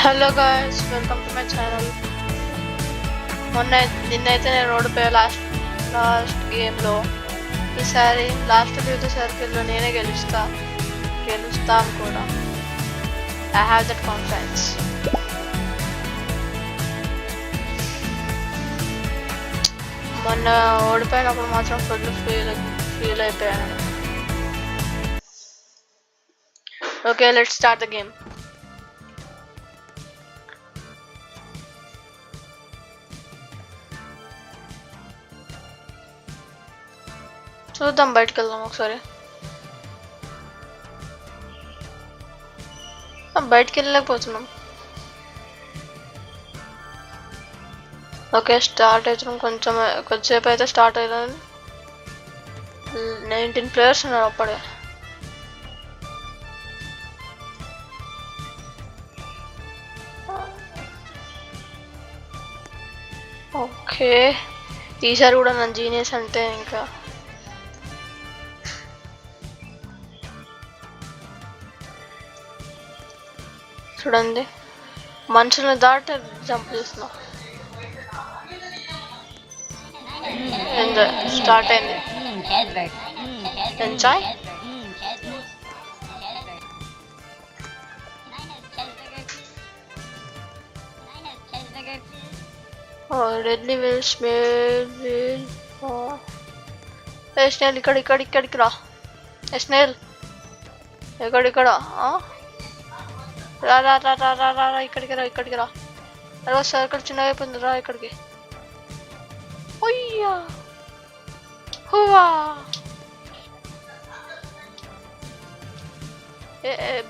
Hello guys, welcome to my channel. నిన్నైతే నేను ఓడిపోయా last గేమ్లో. ఈసారి లాస్ట్ ఫ్యూత్ సర్కిల్లో నేనే గెలుస్తాం కూడా. I have that confidence. మొన్న ఓడిపోయినప్పుడు మాత్రం ఫీల్ అయిపోయాను. Okay, let's start the game. చూద్దాం, బయటకు వెళ్దాం ఒకసారి. బయటికి వెళ్ళలేకపోతున్నాం. ఓకే, స్టార్ట్ అవుతున్నాం. కొద్దిసేపు అయితే స్టార్ట్ అవుతుంది. 19 ప్లేయర్స్ ఉన్నారు అప్పుడే. ఓకే, ఈసారి కూడా నా జీనియస్ అంటే ఇంకా చూడండి, మనుషులను దాటి జంప్ చేస్తున్నా. స్టార్ట్ అయింది. Enjoy. Deadly will smell will. Snail ఇక్కడికి రా. స్నేల్ ఇక్కడ రా రా రా రా రా రా రా ఇక్కడికి రా. అరే సర్కిల్ చిన్నగా అయిపోయింది, రా ఇక్కడికి. అయ్యా హువా.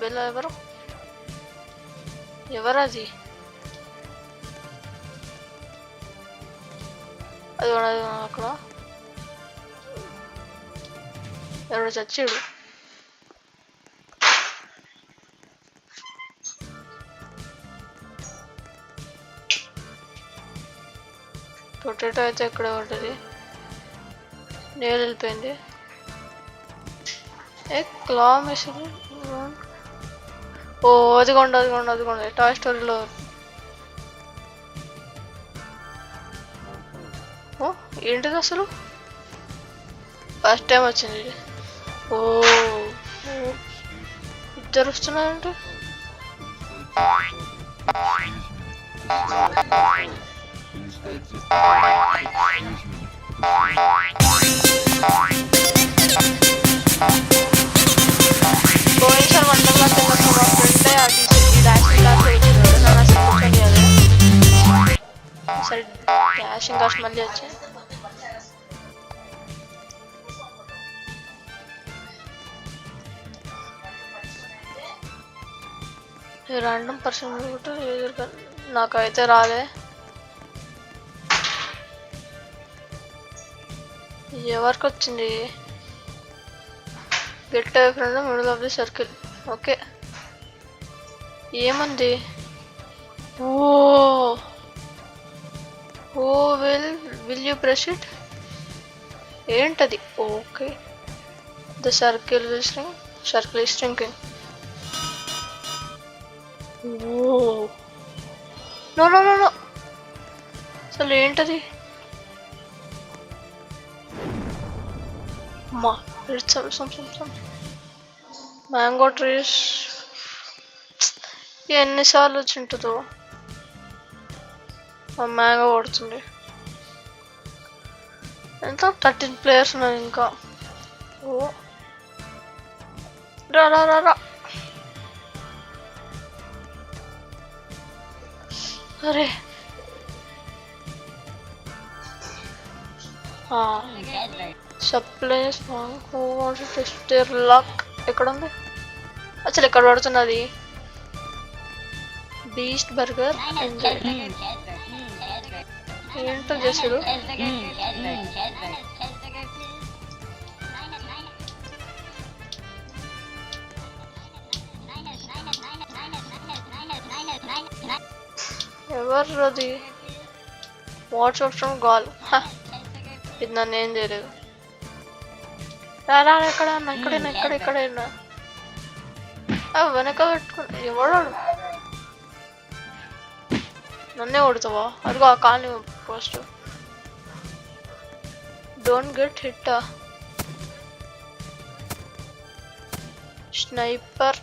బెల్ల ఎవరది? అది అక్కడ ఎవరు చచ్చాడు. పొటాటో అయితే ఎక్కడ ఉంటుంది. నేల వెళ్ళిపోయింది. క్లా మెషిన్. ఓ అదిగోండి టాయ్ స్టోరీలో. ఓ ఏంటిది అసలు? ఫస్ట్ టైం వచ్చింది. ఓ ఇద్దరు వస్తున్నారంటే పోయినసారి వంటలు తిన్నప్పుడు మా ఫ్రెండే ఆ టీచర్కి డాషింగ్ క్లాస్ వచ్చినాడు. నన్ను అసలు కూర్చొని సరే డాషింగ్ క్లాస్ మళ్ళీ వచ్చాయి. ర్యాండమ్ పర్సన్ నాకైతే రాలే. ఎవరికి వచ్చింది? Get away from the middle of the circle. Okay, ఏముంది? Oh will you press it? ఏంటది? Okay, the circle is shrinking. No no no no, అసలు ఏంటది? అమ్మా, మ్యాంగో ట్రీస్. ఎన్నిసార్లు వచ్చింటుందో. మ్యాంగో కొడుతుంది. ఎంత 13 ప్లేయర్స్ ఉన్నారు ఇంకా. ఓ రా రా రా రా. అరే సప్లైస్ టెస్ట్ లక్. ఎక్కడ ఉంది అసలు? ఎక్కడ పడుతున్నది? బీస్ట్ బర్గర్ ఏంటో చేసాడు. ఎవరు అది? WhatsApp from gal. ఇది నన్ను ఏం చేయలేదు. రారా, ఎక్కడైనా వెనక పెట్టుకుని ఎవడాడు? నన్నే కొడతావా? అదిగో ఆ కాల్ని post. Don't get hit. Sniper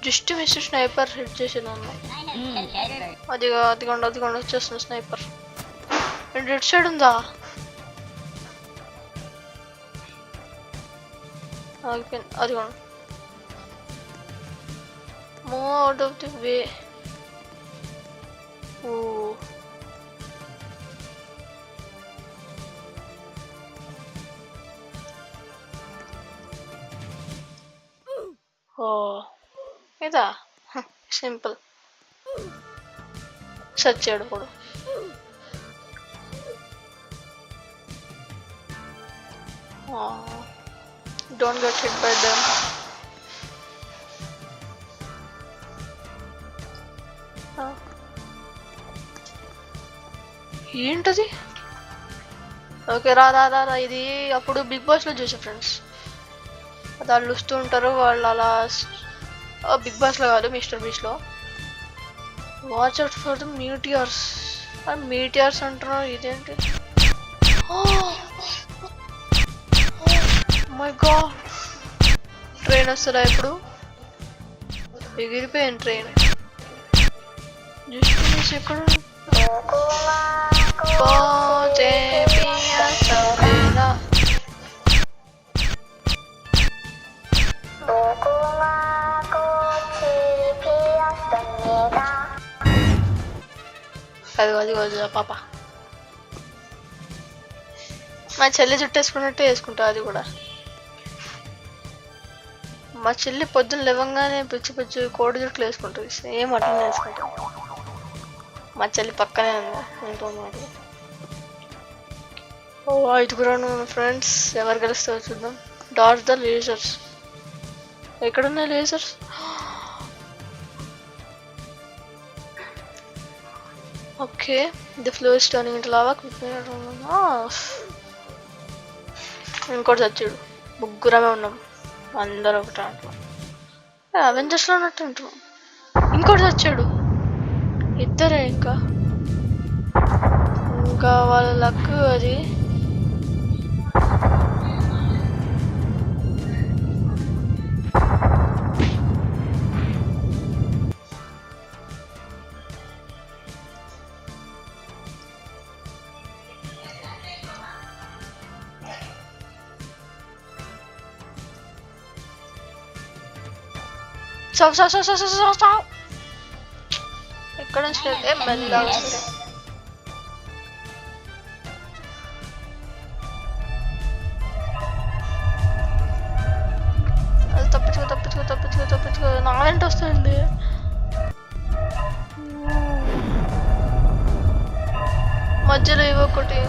just miss. Sniper hit చేసేదాన్ని. అదిగోండి వచ్చేస్తుంది స్నైపర్. రెడ్ సైడ్ ఉందా? అదిగోండి. Move out of the way. ఇదా సింపుల్. సెర్చ్ చేయడం కూడా. Don't get hit by them. ఏంటది? ఓకే రా. ఇది అప్పుడు బిగ్ బాస్ లో చూసా ఫ్రెండ్స్. వాళ్ళు వస్తూ ఉంటారు, వాళ్ళు అలా. బిగ్ బాస్ లో కాదు, మిస్టర్ బీస్ట్ లో. Watch out for the meteors. Meteors అంటున్నారు, ఇదేంటి? మై గాడ్, ట్రైన్ వస్తుందా ఇప్పుడు? ఎగిరిపోయింది ట్రైన్. జస్ట్ ఎక్కడ అది పాప. మా చెల్లి జుట్టేసుకున్నట్టే వేసుకుంటా అది కూడా. మా చెల్లి పొద్దున్న లేవంగానే పిచ్చి కోడి జుట్లు వేసుకుంటుంది. సేమ్ అట్లనే వేసుకుంటాం. మా చెల్లి పక్కనే ఉంది ఇంకో మాట. ఐదుగురు ఫ్రెండ్స్. ఎవరు గెలుస్తారో చూద్దాం. Dodge the lasers. ఎక్కడున్నాయి lasers? Okay. The floor is turning into lava. ఇంకోటి చచ్చాడు. ముగ్గురమే ఉన్నాం అందరూ ఒకటి దాంట్లో. అవెంజర్స్ లో ఉన్నట్టు. ఇంకోటి చచ్చాడు. ఇద్దరే ఇంకా వాళ్ళ లక్ అది. ఎక్కడ నుంచి మెల్లగా వస్తుంది. అది తప్పించుకో నా వెంట వస్తుంది. మధ్యలో ఇవొకటి.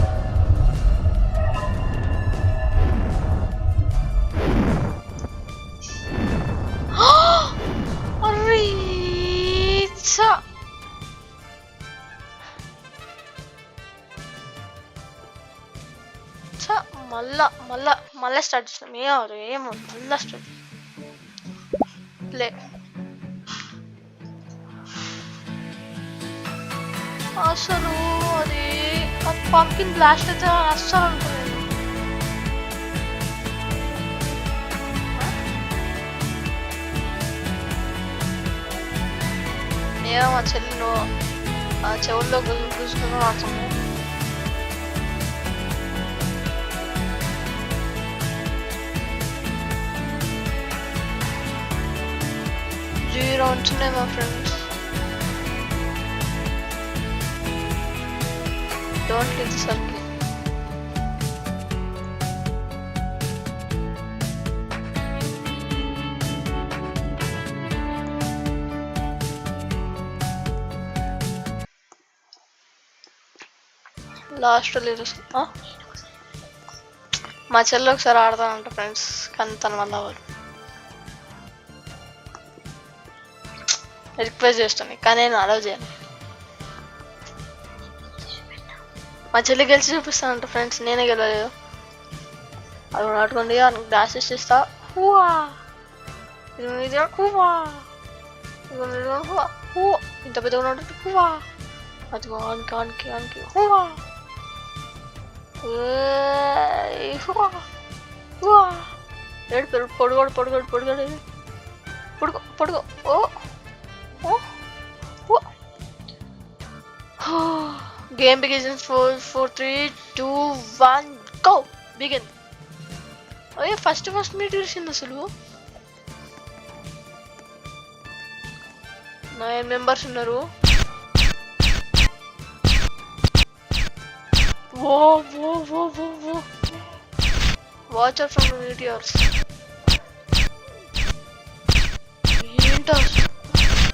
మళ్ళా స్టార్ట్ చేసినాం. ఏమో మళ్ళా స్టార్ట్ ప్లే. అసలు అది పంకిన్ బ్లాస్ట్ అయితే అస్సలు అనుకోలేదు. ఏమో మా చెల్లి చెవుల్లో గుసుకుని ఆడుతుంది. జీరో ఉంచున్నాయి మా friends. Don't kill circle. Last లేదు. మా చెల్లి ఒకసారి ఆడతానంట ఫ్రెండ్స్, కానీ తన వల్ల అవ్వదు. రిక్వెస్ట్ చేస్తాను కానీ నేను అలౌ చేయను. మా చెల్లి గెలిచి చూపిస్తానంట ఫ్రెండ్స్, నేనే గెలవలేదు. అది నాటుకోండి, డాష్ ఇస్తా. ఇది హూ ఇంత పెద్దగా ఉంటుంది. హువా అదిగో ఆనికి ఆనికి ఆనికి హువా హువా హువా ఏడు పెరుగు పొడుగోడు పొడుగోడు పొడుగోడు పొడుగు పొడుగు ఓ గేమ్ బిగిన్స్ 4 4 3 2 1 గో బిగిన్. అయ్యే ఫస్ట్ మీరు తెలిసింది అసలు 9 మెంబర్స్ ఉన్నారు. ఓ ఓ ఓ ఓ ఓ వాచ్ అవుట్ ఫ్రమ్ మీటియర్స్. ఏంటో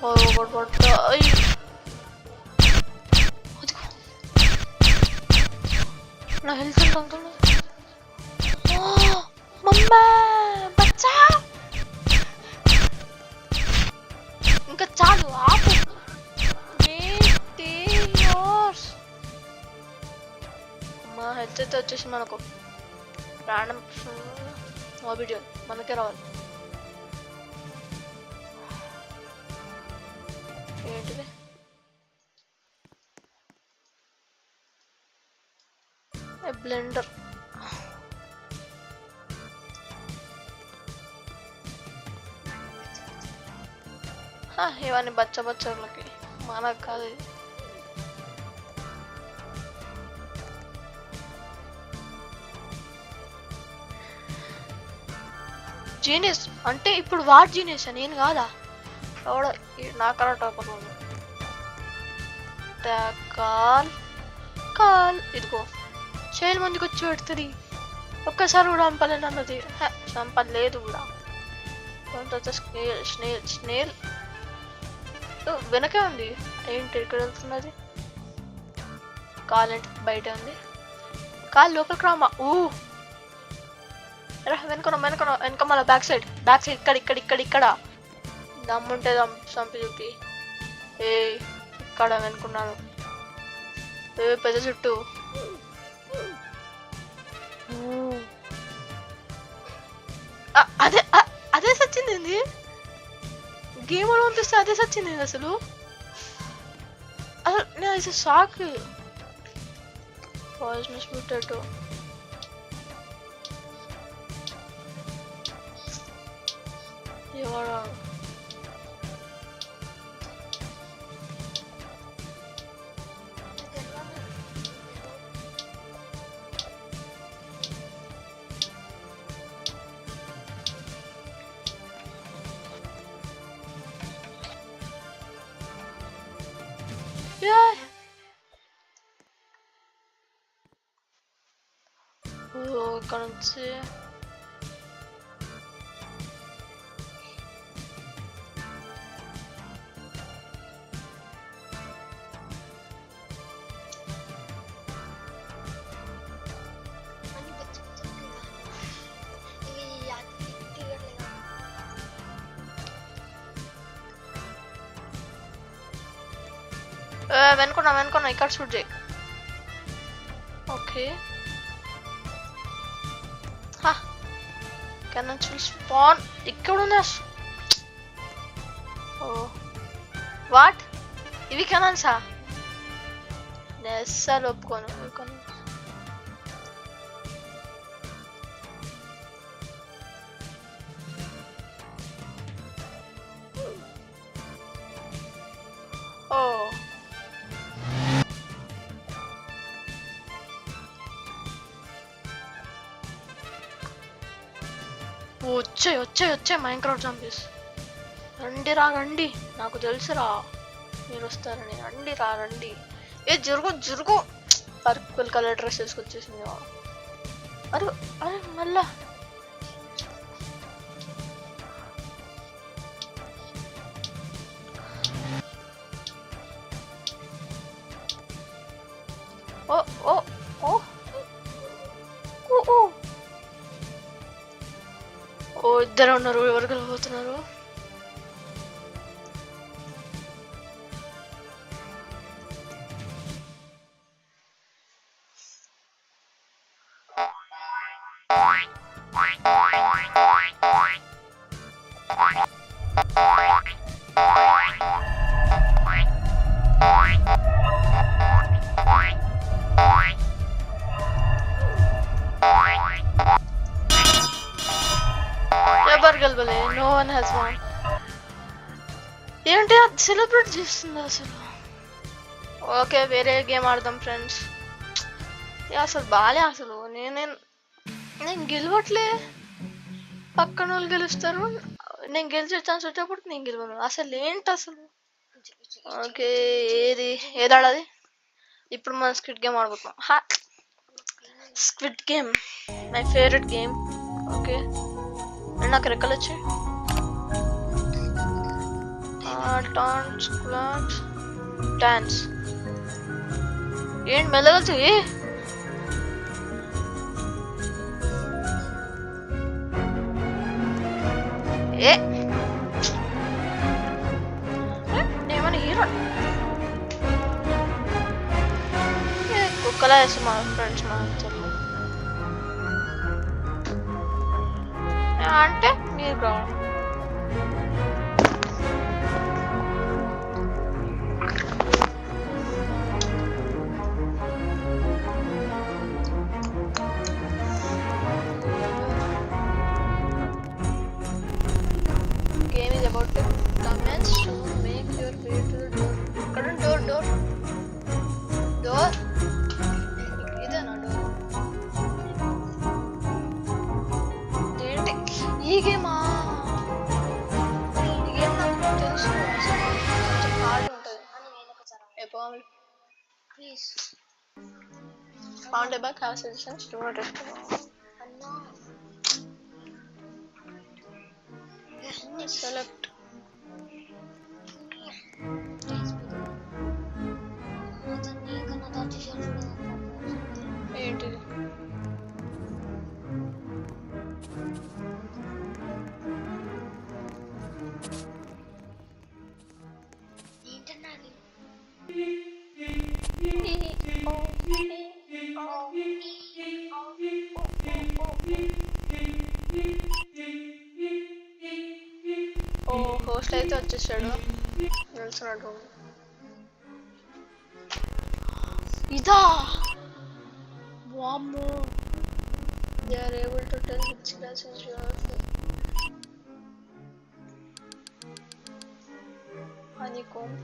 ఒకటి పడతా. అయ్యో నా హెల్త్ ఎంత మమ్మా బచ్చా ఇంకా చాలు ఆపు. మా హెల్త్ అయితే వచ్చేసి మనకు ప్రాణం వీడియో మనకే రావాలి. ఏంటిది బ్లెండర్. ఇవన్నీ బచ్చలకి మనకు కాదు. జీనియస్ అంటే ఇప్పుడు వాట్ జీనియస్ నేను కాదా ఎవడ నా కరెక్ట్ కాల్ కాల్ ఇదిగో చేయాలి మందికి వచ్చి పెడుతుంది. ఒక్కసారి కూడా చంపలేను అన్నది. చంపలేదు కూడా. స్నేల్ స్నేల్ వెనకే ఉంది. ఏంటి ఇక్కడ వెళ్తున్నది? కాల్ అంటే బయట ఉంది. కాల్ లోపలికి రామా. వెనక మళ్ళీ బ్యాక్ సైడ్ ఇక్కడ ఇక్కడ ఇక్కడ ఇక్కడ దమ్ముంటే చంపి చూపి. ఇక్కడ వెనుకున్నాను. పెద్ద చుట్టూ అదే అదే సచ్చింది. గేమ్ లో పంపిస్తే అదే సచ్చింది అసలు. నేను షాక్. పాయిజనస్ పొటాటో ఎవరా ఇక్కడ నుంచి వెనుకున్నా ఇక్కడ షూట్ చేయి. Okay cannons will span. ఇక్కడ ఉన్నా. వాట్ ఇవి కెనాన్సా? అస్సలు ఒప్పుకోను. వచ్చాయి మైన్క్రాఫ్ట్ జంపీస్. రండి నాకు తెలుసురా మీరు వస్తారని. రండి. జరుగు పర్పుల్ కలర్ డ్రెస్ వేసుకొచ్చేసింది. అరే మళ్ళా ఇద్దరు ఉన్నారు. ఎవరు కలబోతున్నారు? No one has won. ఏంటి అది సెలబ్రేట్ చేస్తుంది అసలు. ఓకే వేరే గేమ్ ఆడదాం ఫ్రెండ్స్. అసలు బాలే అసలు. నేను గెలవట్లే, పక్కన వాళ్ళు గెలుస్తారు, నేను గెలిచే ఛాన్స్ వచ్చేప్పుడు నేను గెలవను. అసలు ఏంటి అసలు. ఓకే ఏది ఆడది. ఇప్పుడు మనం స్క్విడ్ గేమ్ ఆడుకుంటాం. Squid game my favourite game. Okay నాకు రెక్కలు వచ్చాయి. డాన్స్ ఏంటి మెల్లగలుచు. నేమన్నా హీరో కుక్కలా వేసి మా ఫ్రెండ్స్ మా అంటే మీరు రావడం. Game is about to commence. So make your way to the door. Current door. ఇదేనా డోర్? ఏంటి ఈ గేమా? ఈ గేమ్ నాకు తెలుసు, కొంచెం హార్డ్ ఉంటుంది. Please found about house suggestions do not select. ఏంటిది? ఓ హోస్ట్ అయితే వచ్చేసాడు నిల్చున్నాడు. ఇదా వామ్మో. They are able to tell which class is yours. Honeycomb.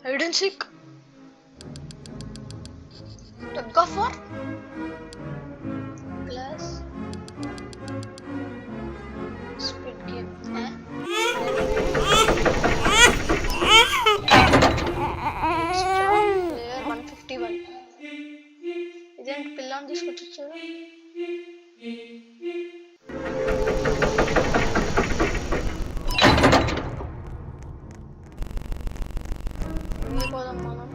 Hide and seek. Tug of war. Class. Squid game. Player 151. ఇదేంటి పిల్లని తీసుకొచ్చాడు. పోదాం మనం.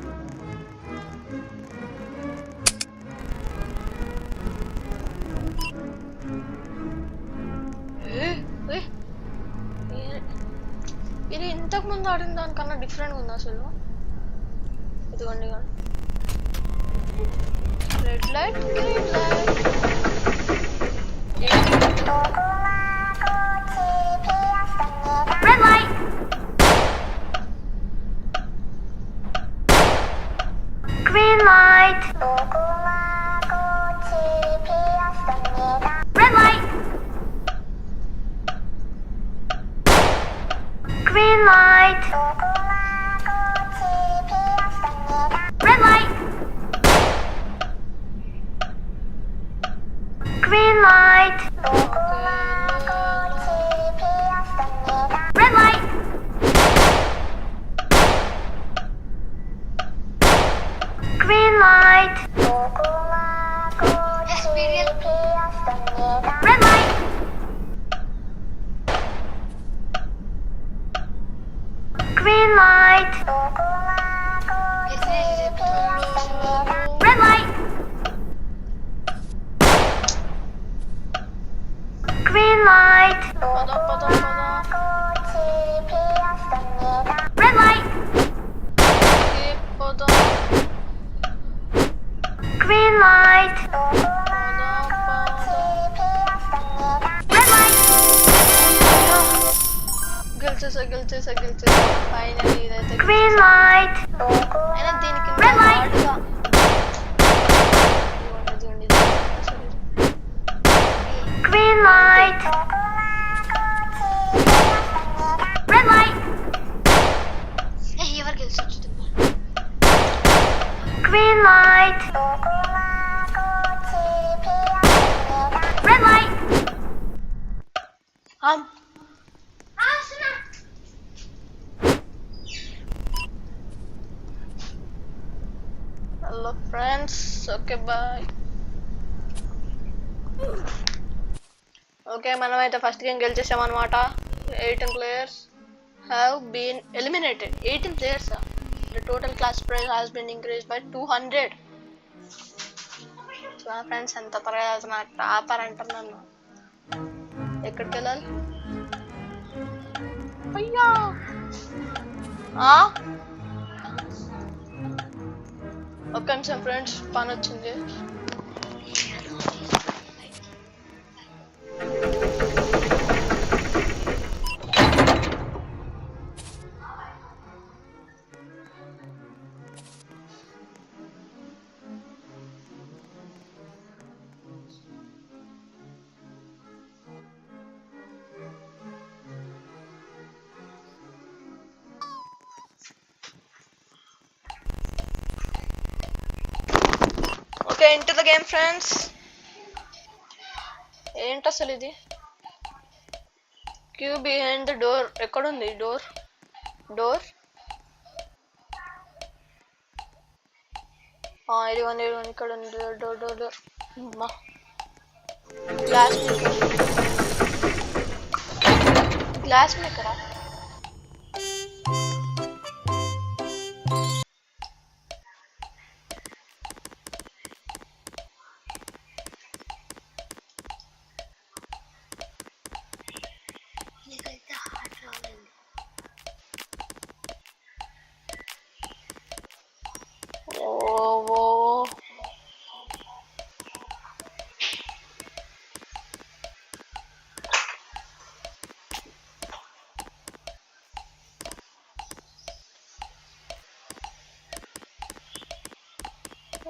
ఇది ఇంతకు ముందు ఆడిన దానికన్నా డిఫరెంట్గా ఉంది అసలు. ఇదిగోండి red light green light. Red light green light. Red light green light. Red light. Green light. Red light. Green light. Red light. Green light. Red light. Green light. Red light. Green light. Red light. గెలిచేసా finally ఇదైతే green light. అయినా దీనికి red light. Green light. Friends. Okay boy. Okay మనమైతే first game గెలిచేసాం అనమాట. 18 players have been eliminated. 18 players. The total class prize has been increased by 200. So friends ఎంత త్వరగా వెళ్తున్నా టాపర్ అంటున్నాను. ఎక్కడికి వెళ్ళాలి? అయ్యా ఒక్క నిమిషం ఫ్రెండ్స్, పని వచ్చింది. Okay into the game friends. ఏంటి అసలు ఇది? Queue behind the door. ఎక్కడుంది డోర్? డోర్ ఇది ఇక్కడ ఉంది. Door door door. Glass maker. Glass మేకరా?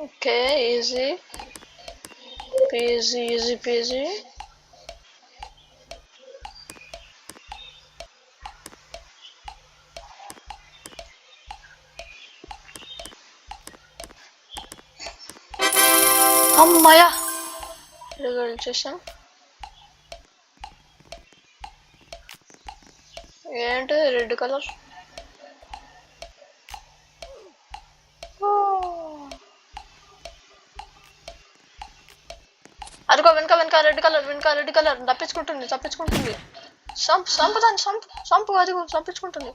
Okay easy peasy easy peasy. అమ్మాయ గెలిచేసాం. ఏంటి రెడ్ కలర్? అదిగో వెనక వెనక రెడ్ కలర్, వెనక రెడ్ కలర్. తప్పించుకుంటుంది తప్పించుకుంటుంది. సంపుదాన్ని సంపు. అదిగో తప్పించుకుంటుంది.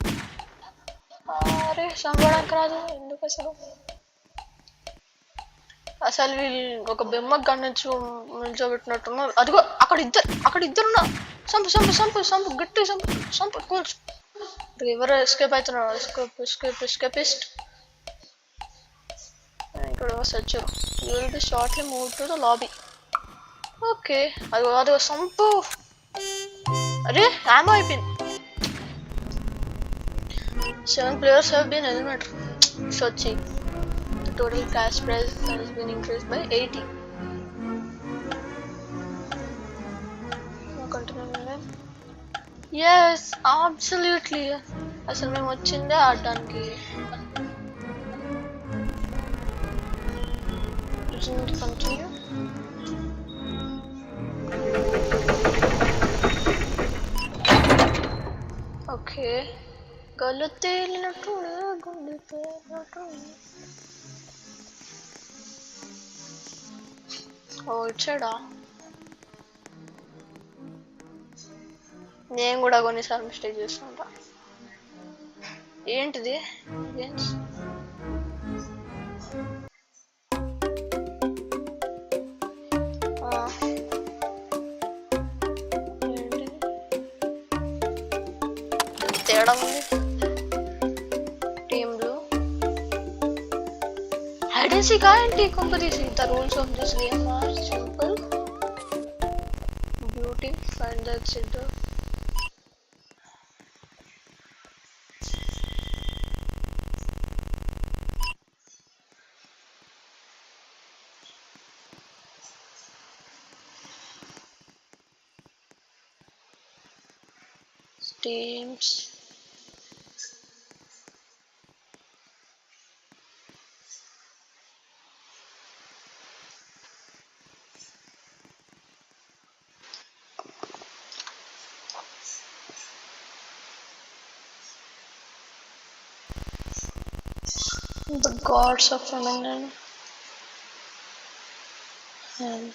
అరే చంపడానికి రాదు ఎందుకు అసలు? అసలు వీళ్ళు ఒక బెమ్మకు గణించు నిల్చోబెట్టినట్టున్నారు. అదిగో అక్కడ ఇద్దరున్నా. సంపు సంపు సంపు సంపు గట్టి సంపు సంపు కూల్చు. ఎవరు ఎస్కేప్ అవుతున్నారు? ఎస్కేపిస్ట్. ఇక్కడ వచ్చారు. You will be shortly move to the lobby. Okay అదిగో సంపు. అరే ఆమో అయిపోయింది. 7 players have been eliminated. Sochi. The total cash prize has been increased by 80. Continue. Yes, absolutely. అసలు మేము వచ్చిందే ఆడడానికి. Continue. ఓకే గల్లు తేలినట్టు గుండె తేలినట్టు. వచ్చాడా? నేను కూడా కొన్నిసార్లు మిస్టేక్ చేస్తుంటా. ఏంటిది? తేడా ఉంది. టీంలు హైడ్ అండ్ సీక్ ఏంటి కొంపదీసి? The rules of this game are simple. Beauty find the exit. Teams. The gods of feminine. And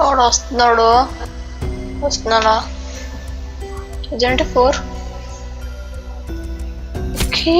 ఎవడు వస్తున్నాడు? వస్తున్నాడా? ఇదేంటి 4? ఓకే.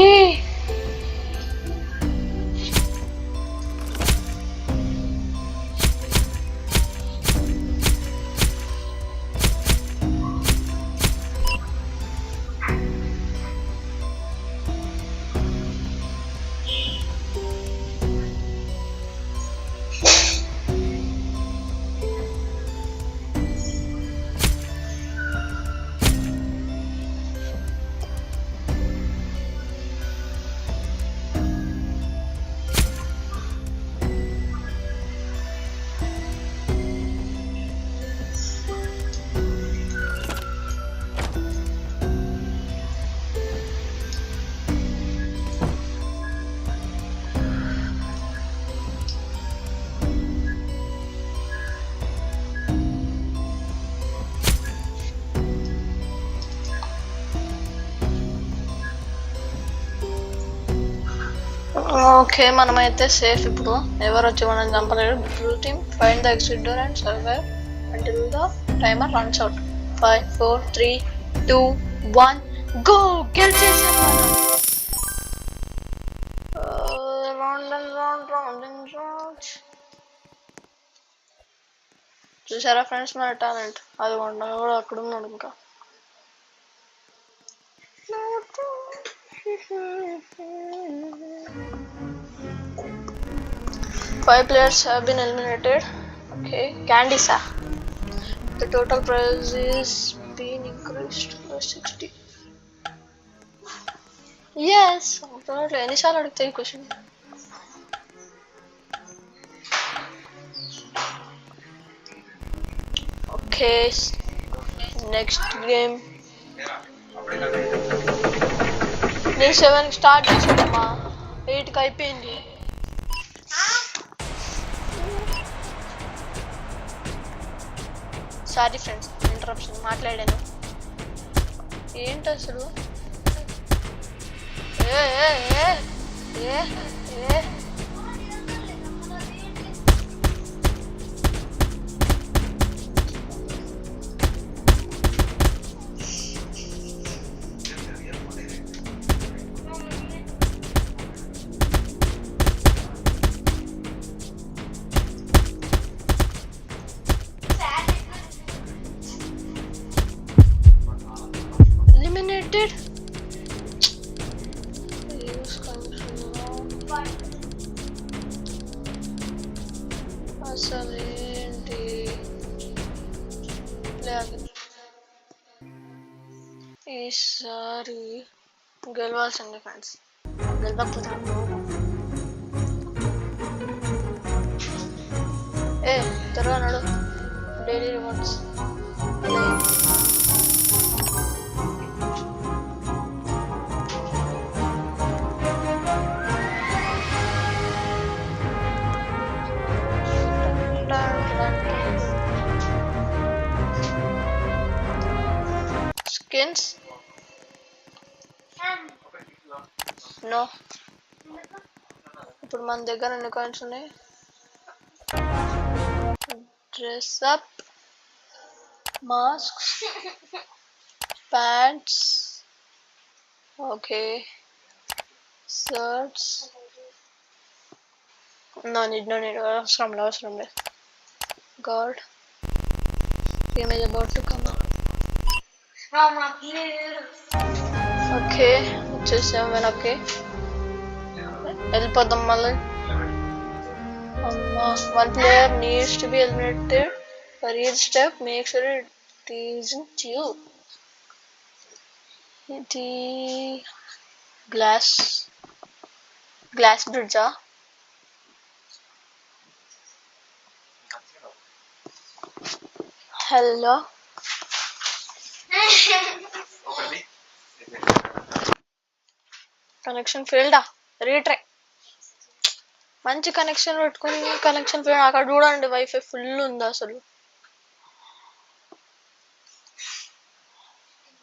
ఓకే, మనమైతే సేఫ్. ఇప్పుడు ఎవరు వచ్చి మనం చంపలేరు. Blue team find the exit door and survive until the timer runs out. 5 4 3 2 1 go. గెలిచేసాం మనం. Round and round round and round. చూసారా ఫ్రెండ్స్ మన టాలెంట్? అది ఉండగా కూడా అక్కడ ఉన్నాడు ఇంకా. Five players have been eliminated. Okay, Candice. The total prize is being increased to 60. Yes, ఎన్నిసార్లు అడిగితే ఈ క్వశ్చన్? Okay, next game. నేను 7కి స్టార్ట్ చేసాడమ్మా, 8కి అయిపోయింది. సారీ ఫ్రెండ్స్, ఇంటరప్షన్ మాట్లాడాను. ఏంటి అసలు? ఏ ఏ ఏ ఏ eliminated. డ్రాగన్. ఈసారి గెలవాల్సిందే ఫ్రెండ్స్, గెలవకపోతే ఏ త్వరగా నడు. Daily rewards skins. నో, ఇప్పుడు మన దగ్గర ఎన్ని కాయిన్స్ ఉన్నాయి? Dress up, masks, pants, okay, shirts. No need అవసరం లేదు. God game is about to come. Okay వచ్చేసాం వెనక్కి, వెళ్ళిపోదాం మళ్ళీ. One player needs to be eliminated for each step. Make sure it isn't you. The glass bridge. Hello. Connection ఫెయిల్డా? Retry. మంచి connection పెట్టుకుని connection fail. అక్కడ చూడండి వైఫై ఫుల్ ఉంది అసలు.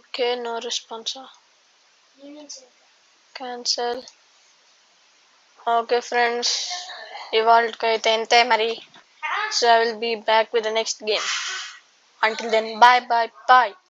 Okay no response. Cancel. Okay friends, ఇవాళకైతే ఇంతే మరి. So I will be back with the next game. Until then, bye.